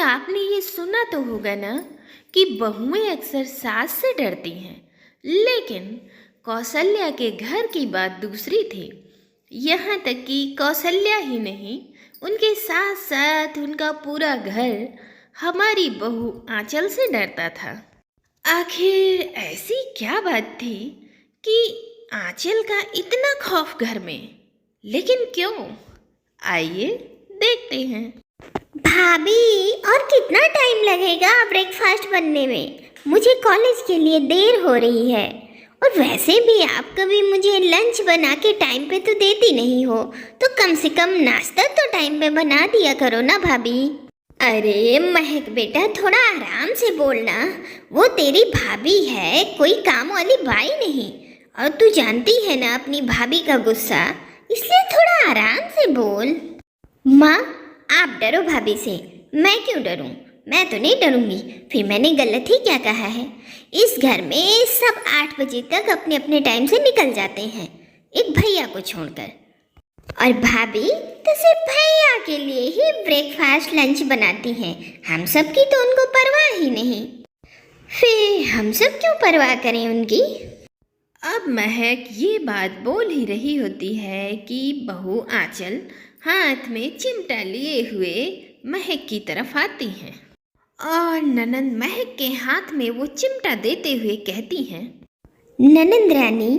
आपने ये सुना तो होगा ना कि बहुएं अक्सर सास से डरती हैं, लेकिन कौशल्या के घर की बात दूसरी थी। यहाँ तक कि कौशल्या ही नहीं, उनके साथ साथ उनका पूरा घर हमारी बहू आंचल से डरता था। आखिर ऐसी क्या बात थी कि आंचल का इतना खौफ घर में? लेकिन क्यों? आइए देखते हैं। भाभी, और कितना टाइम लगेगा ब्रेकफास्ट बनने में? मुझे कॉलेज के लिए देर हो रही है। और वैसे भी आप कभी मुझे लंच बना के टाइम पे तो देती नहीं हो, तो कम से कम नाश्ता तो टाइम पे बना दिया करो ना भाभी। अरे महक बेटा, थोड़ा आराम से बोलना। वो तेरी भाभी है, कोई काम वाली बाई नहीं। और तू जानती है ना अपनी भाभी का गुस्सा, इसलिए थोड़ा आराम से बोल। माँ, आप डरो भाभी से। मैं क्यों डरूं? मैं तो नहीं डरूंगी। फिर मैंने गलत ही क्या कहा है? इस घर में सब 8 बजे तक अपने अपने टाइम से निकल जाते हैं, एक भैया को छोड़कर। और भाभी तो सिर्फ भैया के लिए ही ब्रेकफास्ट लंच बनाती हैं। हम सब की तो उनको परवाह ही नहीं। फिर हम सब क्यों परवाह करें उनकी? अब महक ये बात बोल ही रही होती है कि बहू आंचल हाथ में चिमटा लिए हुए महक की तरफ आती हैं और ननंद महक के हाथ में वो चिमटा देते हुए कहती हैं, ननंद रानी,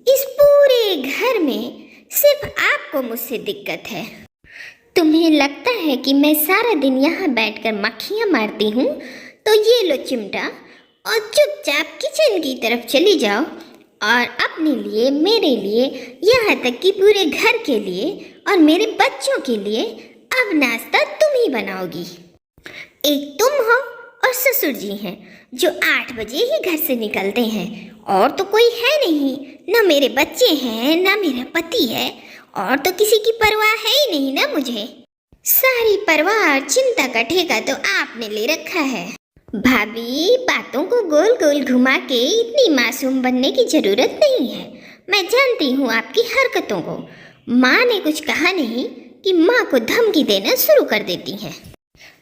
इस पूरे घर में सिर्फ आपको मुझसे दिक्कत है। तुम्हें लगता है कि मैं सारा दिन यहाँ बैठकर मक्खियाँ मारती हूँ, तो ये लो चिमटा और चुपचाप किचन की तरफ चली जाओ और अपने लिए, मेरे लिए, यहाँ तक कि पूरे घर के लिए और मेरे बच्चों के लिए अब नाश्ता तुम ही बनाओगी। एक तुम हो और ससुर जी हैं जो 8 बजे ही घर से निकलते हैं, और तो कोई है नहीं। ना मेरे बच्चे हैं, ना मेरा पति है, और तो किसी की परवाह है ही नहीं ना मुझे। सारी परवाह और चिंता का ठेका तो आपने ले रखा है। भाभी, बातों को गोल गोल घुमा के इतनी मासूम बनने की जरूरत नहीं है। मैं जानती हूँ आपकी हरकतों को। माँ ने कुछ कहा नहीं कि माँ को धमकी देना शुरू कर देती है।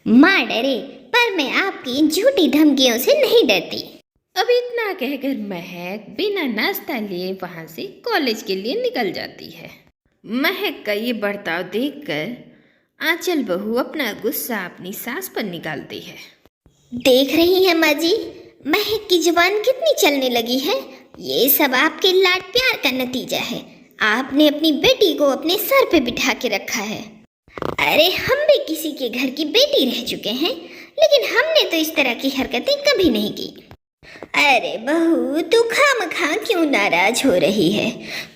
माँ डरे, पर मैं आपकी झूठी धमकियों से नहीं डरती। अब इतना कहकर महक बिना नाश्ता लिए वहाँ से कॉलेज के लिए निकल जाती है। महक का ये बर्ताव देखकर आंचल बहू अपना गुस्सा अपनी सास पर निकालती है। देख रही हैं माँ जी, महक की जुबान कितनी चलने लगी है। ये सब आपके लाड प्यार का नतीजा है। आपने अपनी बेटी को अपने सर पे बिठा के रखा है। अरे, हम भी किसी के घर की बेटी रह चुके हैं, लेकिन हमने तो इस तरह की हरकतें कभी नहीं की। अरे बहू, तू खामखा क्यों नाराज हो रही है?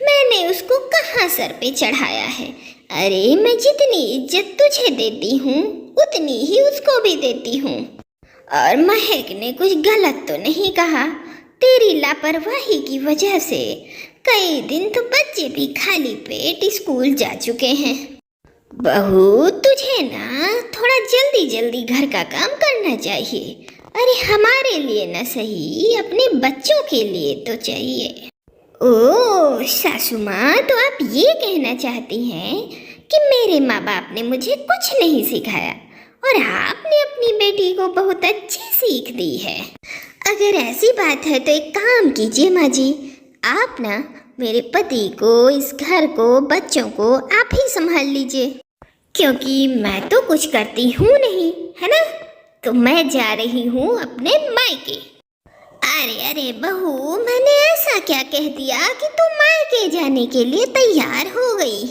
मैंने उसको कहाँ सर पे चढ़ाया है? अरे, मैं जितनी इज्जत तुझे देती हूँ उतनी ही उसको भी देती हूँ। और महक ने कुछ गलत तो नहीं कहा। तेरी लापरवाही की वजह से कई दिन तो बच्चे भी खाली पेट स्कूल जा चुके हैं। बहू, तुझे ना थोड़ा जल्दी जल्दी घर का काम करना चाहिए। अरे, हमारे लिए ना सही, अपने बच्चों के लिए तो चाहिए। ओह सासू माँ, तो आप ये कहना चाहती हैं कि मेरे माँ बाप ने मुझे कुछ नहीं सिखाया और आपने अपनी बेटी को बहुत अच्छी सीख दी है। अगर ऐसी बात है तो एक काम कीजिए माँ जी, आप ना मेरे पति को, इस घर को, बच्चों को आप ही संभाल लीजिए, क्योंकि मैं तो कुछ करती हूँ नहीं, है ना? तो मैं जा रही हूँ अपने मायके। अरे अरे बहू, मैंने ऐसा क्या कह दिया कि तुम मायके जाने के लिए तैयार हो गई?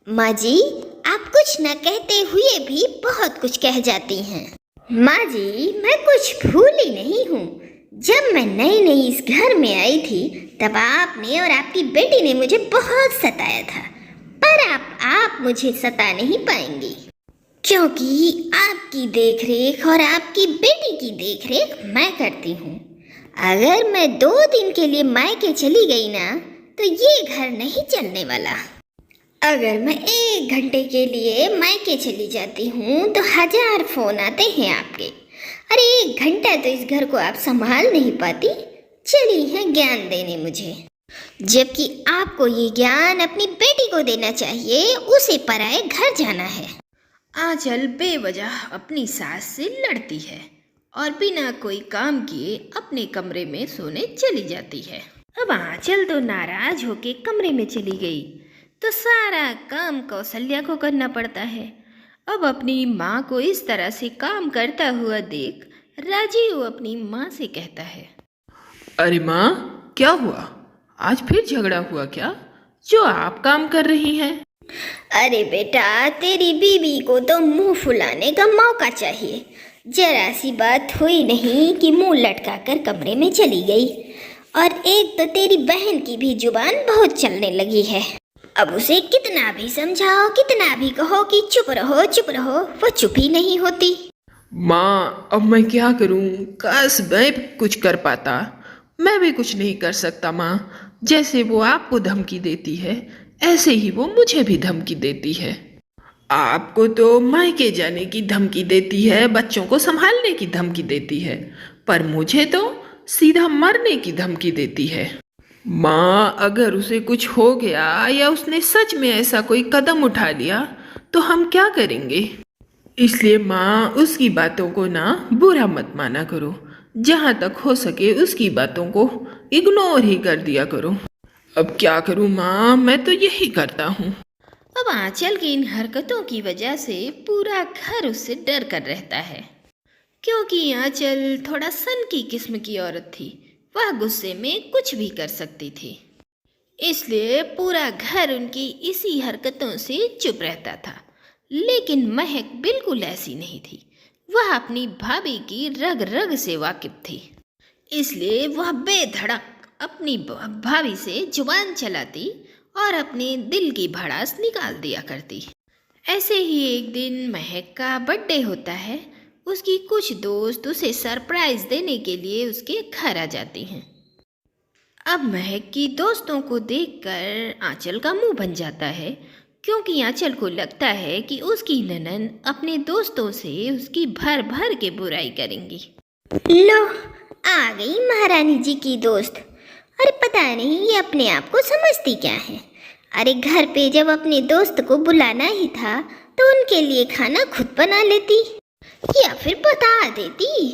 माँ जी, आप कुछ न कहते हुए भी बहुत कुछ कह जाती हैं। माँ जी, मैं कुछ भूली नहीं हूँ। जब मैं नई नई इस घर में आई थी, तब आपने और आपकी बेटी ने मुझे बहुत सताया था, पर आप मुझे सता नहीं पाएंगी, क्योंकि आपकी देखरेख और आपकी बेटी की देखरेख मैं करती हूँ। अगर मैं 2 दिन के लिए मायके चली गई ना, तो ये घर नहीं चलने वाला। अगर मैं 1 घंटे के लिए मायके चली जाती हूँ तो 1000 फोन आते हैं आपके। अरे, 1 घंटा तो इस घर को आप संभाल नहीं पाती, चली हैं ज्ञान देने मुझे, जबकि आपको ये ज्ञान अपनी बेटी को देना चाहिए। उसे पराए घर जाना है। आंचल बेवजह अपनी सास से लड़ती है और बिना कोई काम किए अपने कमरे में सोने चली जाती है। अब आंचल तो नाराज होके कमरे में चली गई तो सारा काम कौशल्या को करना पड़ता है। अब अपनी माँ को इस तरह से काम करता हुआ देख राजीव अपनी माँ से कहता है, अरे माँ, क्या हुआ? आज फिर झगड़ा हुआ क्या, जो आप काम कर रही हैं? अरे बेटा, तेरी बीवी को तो मुंह फुलाने का मौका चाहिए। जरा सी बात हुई नहीं कि मुंह लटकाकर कमरे में चली गई। और एक तो तेरी बहन की भी जुबान बहुत चलने लगी है। अब उसे कितना भी समझाओ, कितना भी कहो कि चुप रहो, वो चुप ही नहीं होती। माँ, अब मैं क्या करूँ? काश मैं भी कुछ कर पाता। मैं भी कुछ नहीं कर सकता माँ। जैसे वो आपको धमकी देती है, ऐसे ही वो मुझे भी धमकी देती है। आपको तो मायके जाने की धमकी देती है, बच्चों को संभालने की धमकी देती है, पर मुझे तो सीधा मरने की धमकी देती है। माँ, अगर उसे कुछ हो गया या उसने सच में ऐसा कोई कदम उठा लिया तो हम क्या करेंगे? इसलिए माँ, उसकी बातों को ना बुरा मत माना करो। जहाँ तक हो सके उसकी बातों को इग्नोर ही कर दिया करो। अब क्या करूँ माँ, मैं तो यही करता हूँ। अब आंचल की इन हरकतों की वजह से पूरा घर उससे डर कर रहता है, क्योंकि आंचल थोड़ा सन की किस्म की औरत थी। वह गुस्से में कुछ भी कर सकती थी, इसलिए पूरा घर उनकी इसी हरकतों से चुप रहता था। लेकिन महक बिल्कुल ऐसी नहीं थी। वह अपनी भाभी की रग रग से वाकिफ थी, इसलिए वह बेधड़क अपनी भाभी से जुबान चलाती और अपने दिल की भड़ास निकाल दिया करती। ऐसे ही एक दिन महक का बर्थडे होता है। उसकी कुछ दोस्त उसे सरप्राइज देने के लिए उसके घर आ जाती हैं। अब महक की दोस्तों को देखकर आंचल का मुंह बन जाता है, क्योंकि आंचल को लगता है कि उसकी ननद अपने दोस्तों से उसकी भर भर के बुराई करेंगी। लो, आ गई महारानी जी की दोस्त। अरे पता नहीं ये अपने आप को समझती क्या है। अरे घर पे जब अपने दोस्त को बुलाना ही था तो उनके लिए खाना खुद बना लेती या फिर बता देती।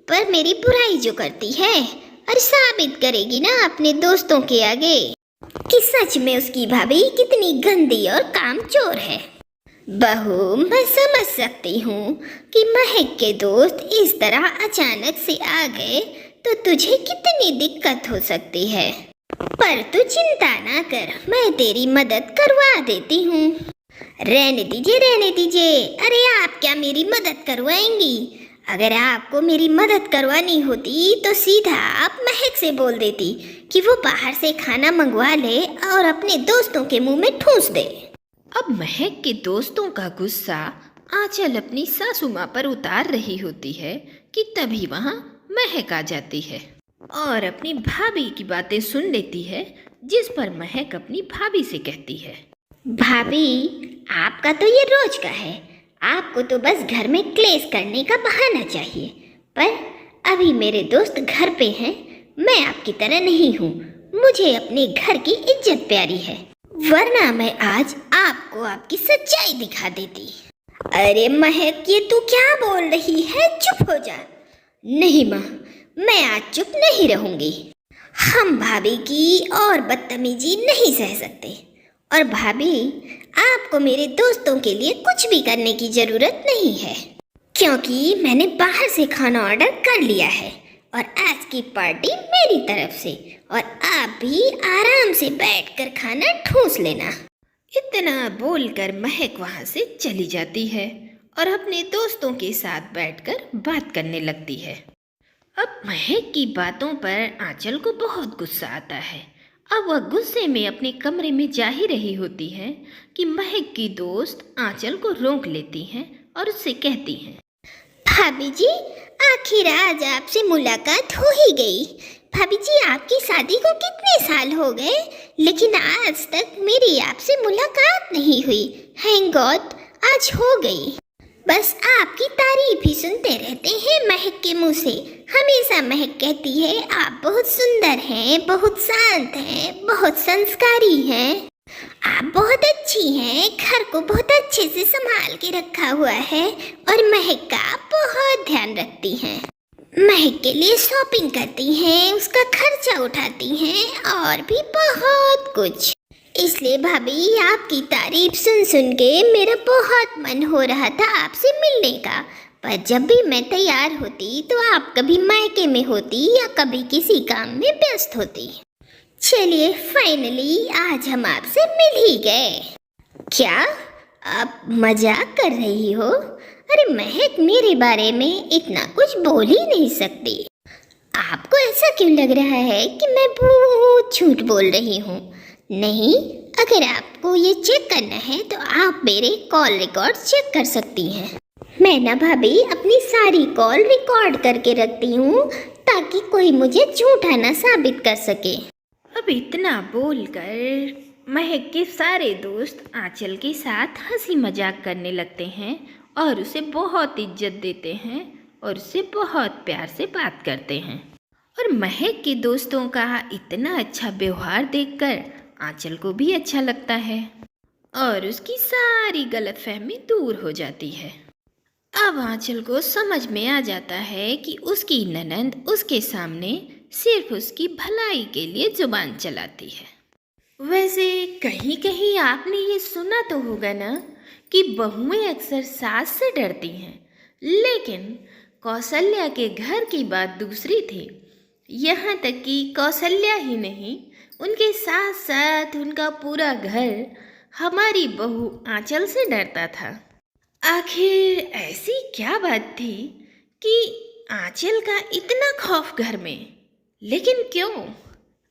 पर मेरी बुराई जो करती है, अरे साबित करेगी ना अपने दोस्तों के आगे कि सच में उसकी भाभी कितनी गंदी और कामचोर है। बहू, मैं समझ सकती हूँ कि महक के दोस्त इस तरह अचानक से आ गए तो तुझे कितनी दिक्कत हो सकती है, पर तू चिंता ना कर, मैं तेरी मदद करवा देती हूँ। रहने दीजिए। अरे आप क्या मेरी मदद करवाएंगी? अगर आपको मेरी मदद करवानी होती तो सीधा आप महक से बोल देती कि वो बाहर से खाना मंगवा ले और अपने दोस्तों के मुंह में ठूंस दे। अब महक के दोस्तों का गुस्सा आंचल अपनी सासू माँ पर उतार रही होती है कि तभी वहाँ महक आ जाती है और अपनी भाभी की बातें सुन लेती है, जिस पर महक अपनी भाभी से कहती है, भाभी, आपका तो ये रोज का है। आपको तो बस घर में क्लेश करने का बहाना चाहिए। पर अभी मेरे दोस्त घर पे हैं, मैं आपकी तरह नहीं हूँ। मुझे अपने घर की इज्जत प्यारी है, वरना मैं आज आपको आपकी सच्चाई दिखा देती। अरे महक, ये तू क्या बोल रही है? चुप हो जा। नहीं माँ, मैं आज चुप नहीं रहूंगी। हम भाभी की और बदतमीजी नहीं सह सकते। और भाभी, आपको मेरे दोस्तों के लिए कुछ भी करने की जरूरत नहीं है, क्योंकि मैंने बाहर से खाना ऑर्डर कर लिया है और आज की पार्टी मेरी तरफ से, और आप भी आराम से बैठकर खाना ठूंस लेना। इतना बोलकर महक वहाँ से चली जाती है और अपने दोस्तों के साथ बैठकर बात करने लगती है। अब महक की बातों पर आंचल को बहुत गुस्सा आता है। अब वह गुस्से में अपने कमरे में जा ही रही होती है कि महक की दोस्त आंचल को रोक लेती हैं और उससे कहती हैं, भाभी जी, आखिर आज आपसे मुलाकात हो ही गई। भाभी जी, आपकी शादी को कितने साल हो गए, लेकिन आज तक मेरी आपसे मुलाकात नहीं हुई। थैंक गॉड, आज हो गई। बस आपकी तारीफ ही सुनते रहते हैं महक के मुंह से। हमेशा महक कहती है आप बहुत सुंदर हैं, बहुत शांत हैं, बहुत संस्कारी हैं। आप बहुत अच्छी हैं, घर को बहुत अच्छे से संभाल के रखा हुआ है और महक का आप बहुत ध्यान रखती हैं। महक के लिए शॉपिंग करती हैं, उसका खर्चा उठाती हैं और भी बहुत कुछ। इसलिए भाभी आपकी तारीफ सुन सुन के मेरा बहुत मन हो रहा था आपसे मिलने का, पर जब भी मैं तैयार होती तो आप कभी मायके में होती या कभी किसी काम में व्यस्त होती। चलिए फाइनली आज हम आपसे मिल ही गए। क्या आप मजाक कर रही हो? अरे महक मेरे बारे में इतना कुछ बोल ही नहीं सकती। आपको ऐसा क्यों लग रहा है कि मैं बहुत झूठ बोल रही हूँ? नहीं, अगर आपको ये चेक करना है तो आप मेरे कॉल रिकॉर्ड चेक कर सकती हैं। मैं ना भाभी अपनी सारी कॉल रिकॉर्ड करके रखती हूँ ताकि कोई मुझे झूठा ना साबित कर सके। अब इतना बोलकर महक के सारे दोस्त आंचल के साथ हंसी मजाक करने लगते हैं और उसे बहुत इज्जत देते हैं और उसे बहुत प्यार से बात करते हैं। और महक के दोस्तों का इतना अच्छा व्यवहार देखकर आंचल को भी अच्छा लगता है और उसकी सारी गलतफहमी दूर हो जाती है। अब आंचल को समझ में आ जाता है कि उसकी ननंद उसके सामने सिर्फ उसकी भलाई के लिए जुबान चलाती है। वैसे कहीं कहीं आपने ये सुना तो होगा ना कि बहुएं अक्सर सास से डरती हैं, लेकिन कौशल्या के घर की बात दूसरी थी। यहाँ तक कि कौशल्या ही नहीं, उनके साथ साथ उनका पूरा घर हमारी बहू आंचल से डरता था। आखिर ऐसी क्या बात थी कि आंचल का इतना खौफ घर में? लेकिन क्यों?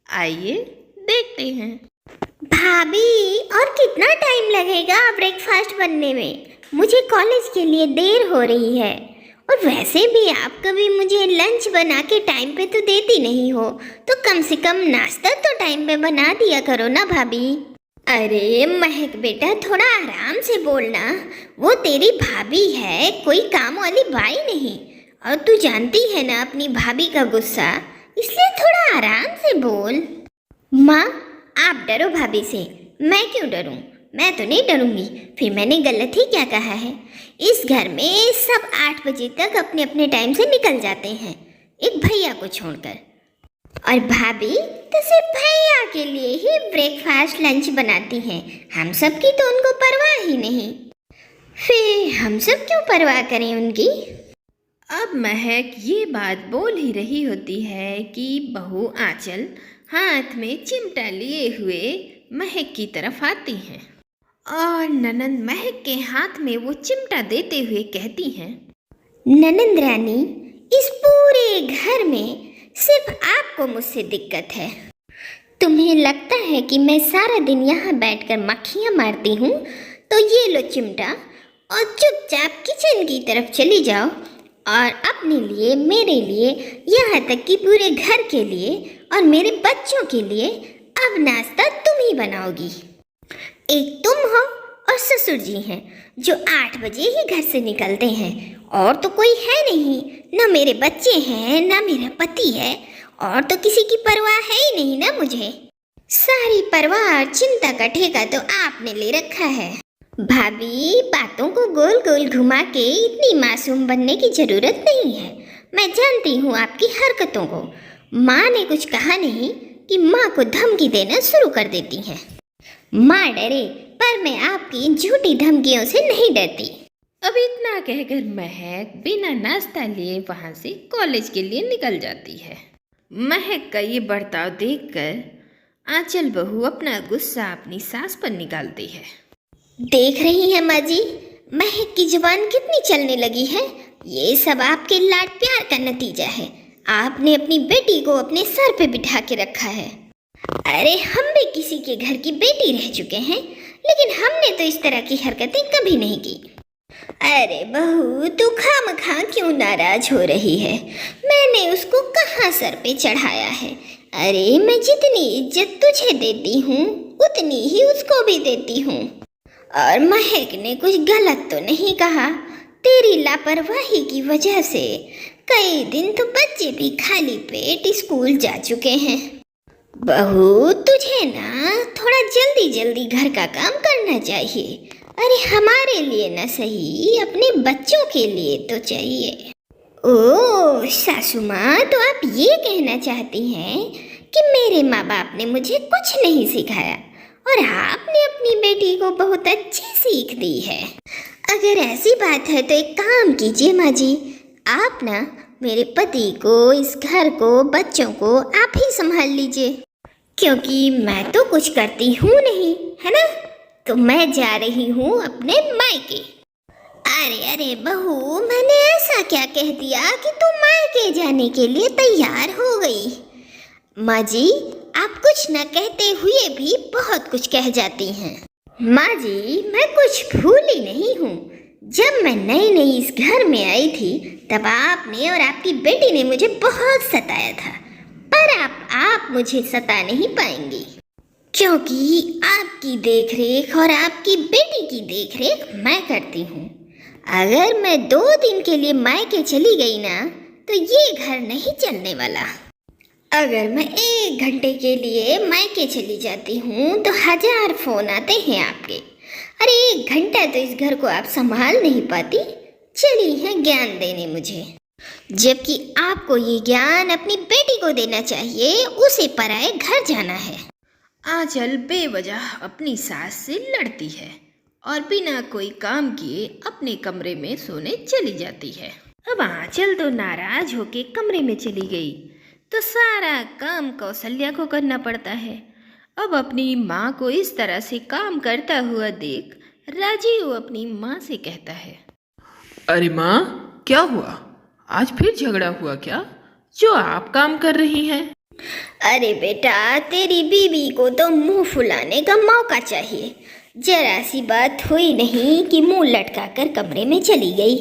आइए देखते हैं। भाभी और कितना टाइम लगेगा ब्रेकफास्ट बनने में? मुझे कॉलेज के लिए देर हो रही है और वैसे भी आप कभी मुझे लंच बना के टाइम पे तो देती नहीं हो, तो कम से कम नाश्ता तो टाइम पे बना दिया करो ना भाभी। अरे महक बेटा थोड़ा आराम से बोलना, वो तेरी भाभी है, कोई काम वाली बाई नहीं। और तू जानती है ना अपनी भाभी का गुस्सा, इसलिए थोड़ा आराम से बोल। माँ आप डरो भाभी से, मैं क्यों डरूं? मैं तो नहीं डरूंगी, फिर मैंने गलत ही क्या कहा है? इस घर में सब 8 बजे तक अपने अपने टाइम से निकल जाते हैं, एक भैया को छोड़कर। और भाभी तो सिर्फ भैया के लिए ही ब्रेकफास्ट लंच बनाती हैं, हम सब की तो उनको परवाह ही नहीं। फिर हम सब क्यों परवाह करें उनकी? अब महक ये बात बोल ही रही होती है कि बहू आंचल हाथ में चिमटा लिए हुए महक की तरफ आती हैं और ननंद महक के हाथ में वो चिमटा देते हुए कहती हैं, ननंद रानी, इस पूरे घर में सिर्फ आपको मुझसे दिक्कत है। तुम्हें लगता है कि मैं सारा दिन यहाँ बैठकर मक्खियाँ मारती हूँ, तो ये लो चिमटा और चुपचाप किचन की तरफ चली जाओ और अपने लिए, मेरे लिए, यहाँ तक कि पूरे घर के लिए और मेरे बच्चों के लिए अब नाश्ता तुम ही बनाओगी। एक तुम हो और ससुर जी हैं जो 8 बजे ही घर से निकलते हैं, और तो कोई है नहीं, ना मेरे बच्चे हैं ना मेरा पति है, और तो किसी की परवाह है ही नहीं ना मुझे। सारी परवाह और चिंता का ठेका तो आपने ले रखा है। भाभी बातों को गोल गोल घुमा के इतनी मासूम बनने की जरूरत नहीं है। मैं जानती हूँ आपकी हरकतों को। माँ ने कुछ कहा नहीं कि माँ को धमकी देना शुरू कर देती हैं। माँ डरे, पर मैं आपकी झूठी धमकियों से नहीं डरती। अब इतना कहकर महक बिना नाश्ता लिए वहाँ से कॉलेज के लिए निकल जाती है। महक का ये बर्ताव देखकर आंचल बहू अपना गुस्सा अपनी सास पर निकालती है। देख रही हैं माँ जी, महक की जुबान कितनी चलने लगी है। ये सब आपके लाड प्यार का नतीजा है। आपने अपनी बेटी को अपने सर पे बिठा के रखा है। अरे हम भी किसी के घर की बेटी रह चुके हैं, लेकिन हमने तो इस तरह की हरकतें कभी नहीं की। अरे बहू, तू खामखा क्यों नाराज हो रही है? मैंने उसको कहाँ सर पे चढ़ाया है? अरे मैं जितनी इज्जत तुझे देती हूँ उतनी ही उसको भी देती हूँ। और महक ने कुछ गलत तो नहीं कहा। तेरी लापरवाही की वजह से कई दिन तो बच्चे भी खाली पेट स्कूल जा चुके हैं। बहू, तुझे ना थोड़ा जल्दी जल्दी घर का काम करना चाहिए। अरे हमारे लिए ना सही, अपने बच्चों के लिए तो चाहिए। ओह सासू माँ, तो आप ये कहना चाहती हैं कि मेरे माँ बाप ने मुझे कुछ नहीं सिखाया और आपने अपनी बेटी को बहुत अच्छी सीख दी है। अगर ऐसी बात है तो एक काम कीजिए माँ जी, आप ना मेरे पति को, इस घर को, बच्चों को आप ही संभाल लीजिए, क्योंकि मैं तो कुछ करती हूँ नहीं, है ना। तो मैं जा रही हूँ अपने मायके। अरे अरे बहू, मैंने ऐसा क्या कह दिया कि तुम मायके जाने के लिए तैयार हो गई? माँ जी, आप कुछ न कहते हुए भी बहुत कुछ कह जाती हैं। माँ जी, मैं कुछ भूली नहीं हूँ। जब मैं नई नई इस घर में आई थी तब आपने और आपकी बेटी ने मुझे बहुत सताया था, पर आप मुझे सता नहीं पाएंगी, क्योंकि आपकी देखरेख और आपकी बेटी की देखरेख मैं करती हूँ। अगर मैं 2 दिन के लिए मायके चली गई ना तो ये घर नहीं चलने वाला। अगर मैं 1 घंटे के लिए मायके चली जाती हूँ तो 1000 फोन आते हैं आपके। अरे 1 घंटा तो इस घर को आप संभाल नहीं पाती, चली हैं ज्ञान देने मुझे, जबकि आपको ये ज्ञान अपनी बेटी को देना चाहिए, उसे पराए घर जाना है। आंचल बेवजह अपनी सास से लड़ती है और बिना कोई काम किए अपने कमरे में सोने चली जाती है। अब आंचल तो नाराज होके कमरे में चली गई तो सारा काम कौशल्या को करना पड़ता है। अब अपनी माँ को इस तरह से काम करता हुआ देख राजीव अपनी माँ से कहता है, अरे माँ, क्या हुआ? आज फिर झगड़ा हुआ क्या, जो आप काम कर रही हैं? अरे बेटा, तेरी बीवी को तो मुंह फुलाने का मौका चाहिए। जरा सी बात हुई नहीं कि मुंह लटका कर कमरे में चली गई।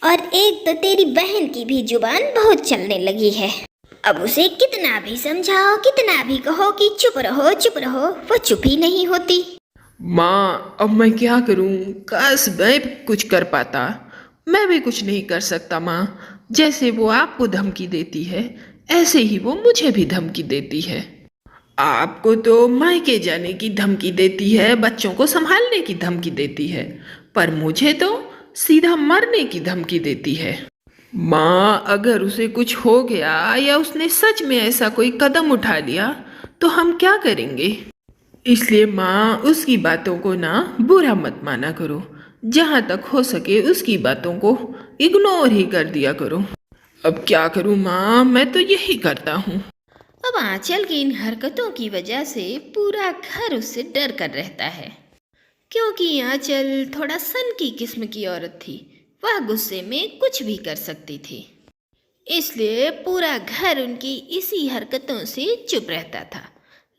और एक तो तेरी बहन की भी जुबान बहुत चलने लगी है। अब उसे कितना भी समझाओ, कितना भी कहो कि चुप रहो, वो चुप ही नहीं होती। माँ, अब मैं क्या करूँ? काश मैं कुछ कर पाता। मैं भी कुछ नहीं कर सकता माँ। जैसे वो आपको धमकी देती है ऐसे ही वो मुझे भी धमकी देती है। आपको तो मायके जाने की धमकी देती है, बच्चों को संभालने की धमकी देती है, पर मुझे तो सीधा मरने की धमकी देती है। माँ, अगर उसे कुछ हो गया या उसने सच में ऐसा कोई कदम उठा लिया तो हम क्या करेंगे? इसलिए माँ, उसकी बातों को ना बुरा मत माना करो। जहाँ तक हो सके उसकी बातों को इग्नोर ही कर दिया करो। अब क्या करूँ माँ, मैं तो यही करता हूँ। अब आंचल की इन हरकतों की वजह से पूरा घर उससे डर कर रहता है, क्योंकि आंचल थोड़ा सन की किस्म की औरत थी। वह गुस्से में कुछ भी कर सकती थी, इसलिए पूरा घर उनकी इसी हरकतों से चुप रहता था।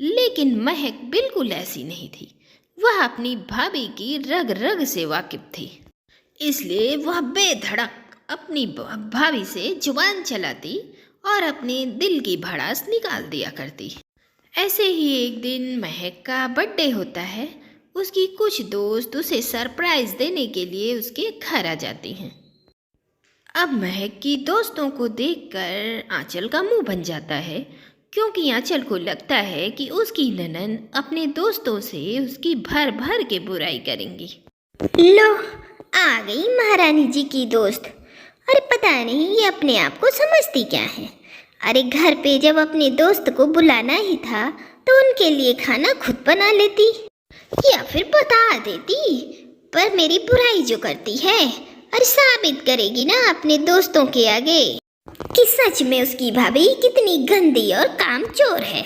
लेकिन महक बिल्कुल ऐसी नहीं थी। वह अपनी भाभी की रग रग से वाकिफ थी, इसलिए वह बेधड़क अपनी भाभी से जुबान चलाती और अपने दिल की भड़ास निकाल दिया करती। ऐसे ही एक दिन महक का बर्थडे होता है। उसकी कुछ दोस्त उसे सरप्राइज देने के लिए उसके घर आ जाती हैं। अब महक की दोस्तों को देखकर आंचल का मुंह बन जाता है, क्योंकि आंचल को लगता है कि उसकी ननद अपने दोस्तों से उसकी भर भर के बुराई करेंगी। लो, आ गई महारानी जी की दोस्त। अरे पता नहीं ये अपने आप को समझती क्या है। अरे घर पे जब अपने दोस्त को बुलाना ही था तो उनके लिए खाना खुद बना लेती या फिर बता देती, पर मेरी बुराई जो करती है, अरे साबित करेगी ना अपने दोस्तों के आगे कि सच में उसकी भाभी कितनी गंदी और कामचोर है।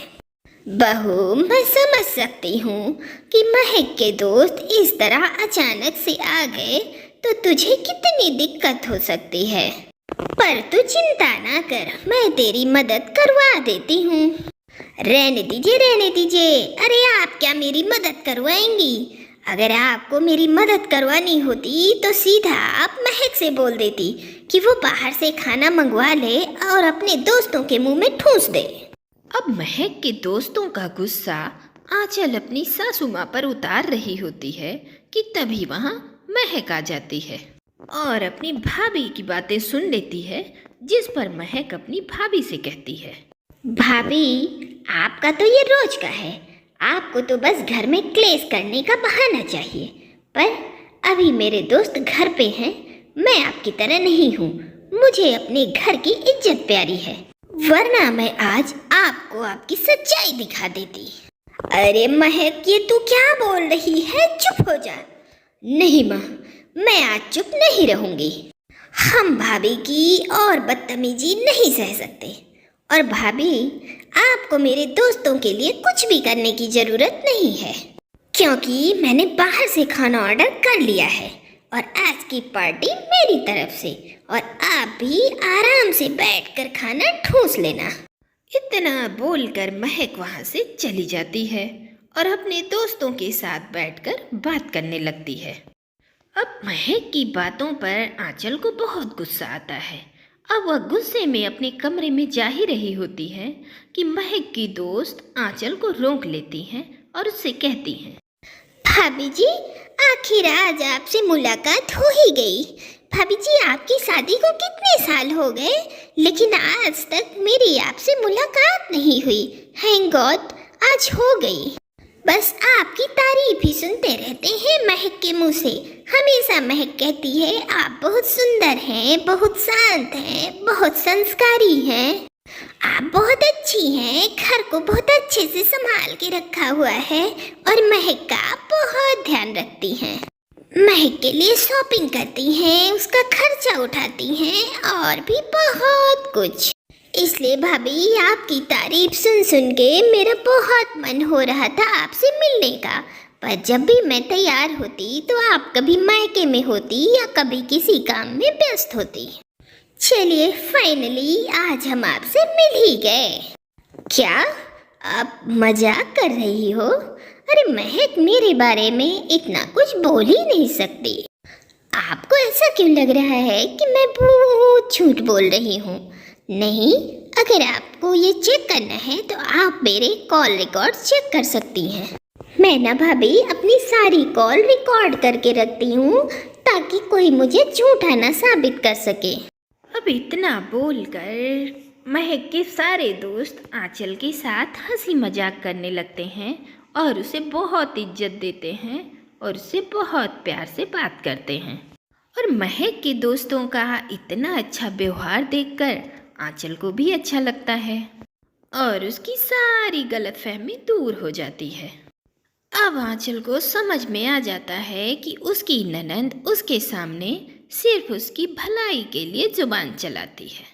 बहू, मैं समझ सकती हूँ कि महक के दोस्त इस तरह अचानक से आ गए तो तुझे कितनी दिक्कत हो सकती है, पर तू चिंता ना कर, मैं तेरी मदद करवा देती हूँ। रहने दीजिए। अरे आप क्या मेरी मदद करवाएंगी? अगर आपको मेरी मदद करवानी होती तो सीधा आप महक से बोल देती कि वो बाहर से खाना मंगवा ले और अपने दोस्तों के मुंह में ठूंस दे। अब महक के दोस्तों का गुस्सा आंचल अपनी सासू माँ पर उतार रही होती है कि तभी वहाँ महक आ जाती है और अपनी भाभी की बातें सुन लेती है, जिस पर महक अपनी भाभी से कहती है, भाभी, आपका तो ये रोज का है। आपको तो बस घर में क्लेश करने का बहाना चाहिए। पर अभी मेरे दोस्त घर पे हैं। मैं आपकी तरह नहीं हूँ। मुझे अपने घर की इज्जत प्यारी है, वरना मैं आज आपको आपकी सच्चाई दिखा देती। अरे महक, ये तू क्या बोल रही है? चुप हो जा। नहीं माँ, मैं आज चुप नहीं रहूंगी। हम भाभी की और बदतमीजी नहीं सह सकते। और भाभी, आपको मेरे दोस्तों के लिए कुछ भी करने की जरूरत नहीं है, क्योंकि मैंने बाहर से खाना ऑर्डर कर लिया है और आज की पार्टी मेरी तरफ से। और आप भी आराम से बैठकर खाना ठूस लेना। इतना बोलकर महक वहाँ से चली जाती है और अपने दोस्तों के साथ बैठकर बात करने लगती है। अब महक की बातों पर आंचल को बहुत गुस्सा आता है। अब वह गुस्से में अपने कमरे में जा ही रही होती है कि महक की दोस्त आंचल को रोक लेती हैं और उससे कहती हैं, भाभी जी, आखिर आज आपसे मुलाकात हो ही गई। भाभी जी, आपकी शादी को कितने साल हो गए, लेकिन आज तक मेरी आपसे मुलाकात नहीं हुई। थैंक गॉड, आज हो गई। बस आपकी तारीफ ही सुनते रहते हैं महक के मुंह से। हमेशा महक कहती है आप बहुत सुंदर हैं, बहुत शांत हैं, बहुत संस्कारी हैं, आप बहुत अच्छी हैं, घर को बहुत अच्छे से संभाल के रखा हुआ है और महक का आप बहुत ध्यान रखती हैं। महक के लिए शॉपिंग करती हैं, उसका खर्चा उठाती हैं और भी बहुत कुछ। इसलिए भाभी, आपकी तारीफ सुन सुन के मेरा बहुत मन हो रहा था आपसे मिलने का। पर जब भी मैं तैयार होती तो आप कभी मायके में होती या कभी किसी काम में व्यस्त होती। चलिए, फाइनली आज हम आपसे मिल ही गए। क्या आप मजाक कर रही हो? अरे महक मेरे बारे में इतना कुछ बोल ही नहीं सकती। आपको ऐसा क्यों लग रहा है कि मैं बहुत झूठ बोल रही हूँ? नहीं, अगर आपको ये चेक करना है तो आप मेरे कॉल रिकॉर्ड चेक कर सकती हैं। मैं ना भाभी अपनी सारी कॉल रिकॉर्ड करके रखती हूँ ताकि कोई मुझे झूठा ना साबित कर सके। अब इतना बोलकर महक के सारे दोस्त आंचल के साथ हंसी मजाक करने लगते हैं और उसे बहुत इज्जत देते हैं और उससे बहुत प्यार से बात करते हैं। और महक के दोस्तों का इतना अच्छा व्यवहार देखकर आंचल को भी अच्छा लगता है और उसकी सारी गलतफहमी दूर हो जाती है। अब आंचल को समझ में आ जाता है कि उसकी ननंद उसके सामने सिर्फ उसकी भलाई के लिए जुबान चलाती है।